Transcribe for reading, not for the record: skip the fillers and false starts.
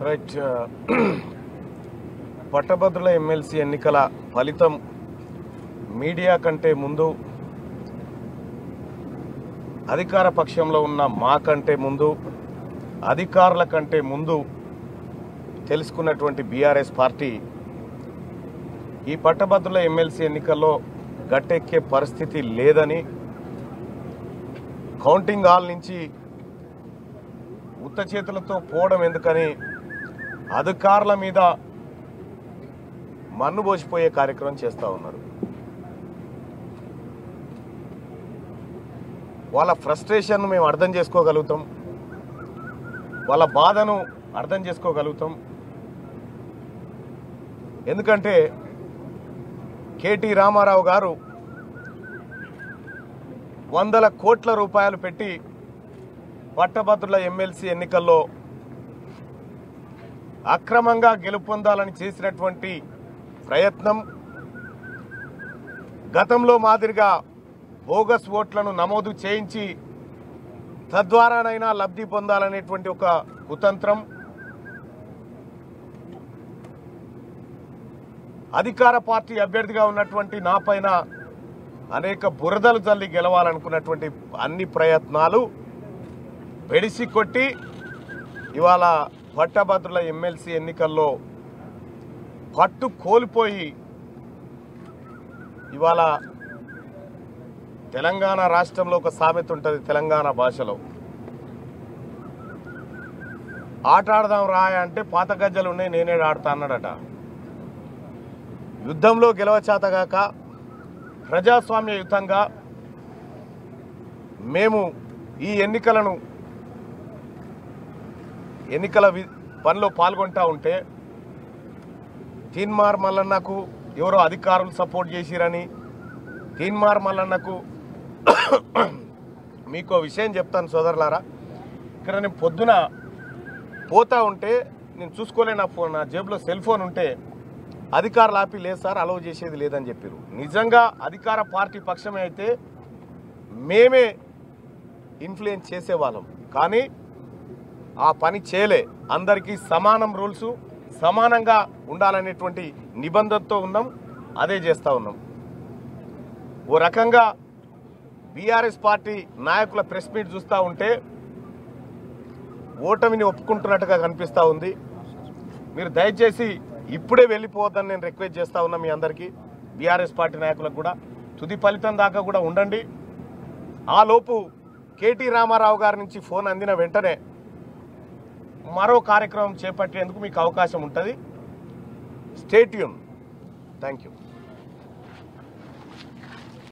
Right. పట్టభద్రుల MLC ఎన్నికల ఫలితం మీడియా కంటే ముందు, అధికార పక్షంలో ఉన్న మా కంటే ముందు, అధికారుల కంటే ముందు తెలుసుకున్నటువంటి బీఆర్ఎస్ పార్టీ ఈ పట్టభద్రుల ఎమ్మెల్సీ ఎన్నికల్లో గట్టెక్కే పరిస్థితి లేదని, కౌంటింగ్ హాల్ నుంచి ఉత్త చేతులతో పోవడం ఎందుకని అధికారుల మీద మన్ను పోసిపోయే కార్యక్రమం చేస్తూ ఉన్నారు. వాళ్ళ ఫ్రస్ట్రేషన్ను మేము అర్థం చేసుకోగలుగుతాం, వాళ్ళ బాధను అర్థం చేసుకోగలుగుతాం. ఎందుకంటే కేటీ రామారావు గారు వందల కోట్ల రూపాయలు పెట్టి పట్టభద్రుల ఎమ్మెల్సీ ఎన్నికల్లో అక్రమంగా గెలుపొందాలని చేసినటువంటి ప్రయత్నం, గతంలో మాదిరిగా బోగస్ ఓట్లను నమోదు చేయించి తద్వారానైనా లబ్ధి పొందాలనేటువంటి ఒక కుతంత్రం, అధికార పార్టీ అభ్యర్థిగా ఉన్నటువంటి నా పైన అనేక బురదలు జల్లి గెలవాలనుకున్నటువంటి అన్ని ప్రయత్నాలు బెడిసి కొట్టి ఇవాళ పట్టభద్రుల ఎమ్మెల్సీ ఎన్నికల్లో పట్టు కోల్పోయి ఇవాళ తెలంగాణ రాష్ట్రంలో ఒక సామెత ఉంటుంది, తెలంగాణ భాషలో, ఆట ఆడదాం రాయ అంటే పాత గజ్జలు ఉన్నాయి నేనే ఆడతా అన్నాడట. యుద్ధంలో గెలవచేతగాక ప్రజాస్వామ్యయుతంగా మేము ఈ ఎన్నికల పనిలో పాల్గొంటా ఉంటే తీన్మార్ మల్లన్నకు ఎవరో అధికారులు సపోర్ట్ చేసిరని, తీన్మార్ మల్లన్నకు మీకు విషయం చెప్తాను సోదరులారా, ఇక్కడ నేను పొద్దున పోతా ఉంటే నేను చూసుకోలే, నా జేబులో సెల్ ఫోన్ ఉంటే అధికారులు ఆపి లేదు సార్ అలౌ చేసేది లేదని చెప్పారు. నిజంగా అధికార పార్టీ పక్షమే అయితే మేమే ఇన్ఫ్లుయెన్స్ చేసేవాళ్ళం, కానీ ఆ పని చేయలే. అందరికీ సమానం రూల్స్, సమానంగా ఉండాలనేటువంటి నిబంధనతో ఉన్నాం, అదే చేస్తూ ఉన్నాం. ఓ రకంగా బీఆర్ఎస్ పార్టీ నాయకుల ప్రెస్ మీట్ చూస్తూ ఉంటే ఓటమిని ఒప్పుకుంటున్నట్టుగా కనిపిస్తూ ఉంది. మీరు దయచేసి ఇప్పుడే వెళ్ళిపోవద్దని నేను రిక్వెస్ట్ చేస్తూ ఉన్నా మీ అందరికీ, బీఆర్ఎస్ పార్టీ నాయకులకు కూడా. తుది ఫలితం దాకా కూడా ఉండండి. ఆ లోపు కేటీ రామారావు గారి నుంచి ఫోన్ అందిన వెంటనే మరో కార్యక్రమం చేపట్టేందుకు మీకు అవకాశం ఉంటుంది. Stay tune. Thank you.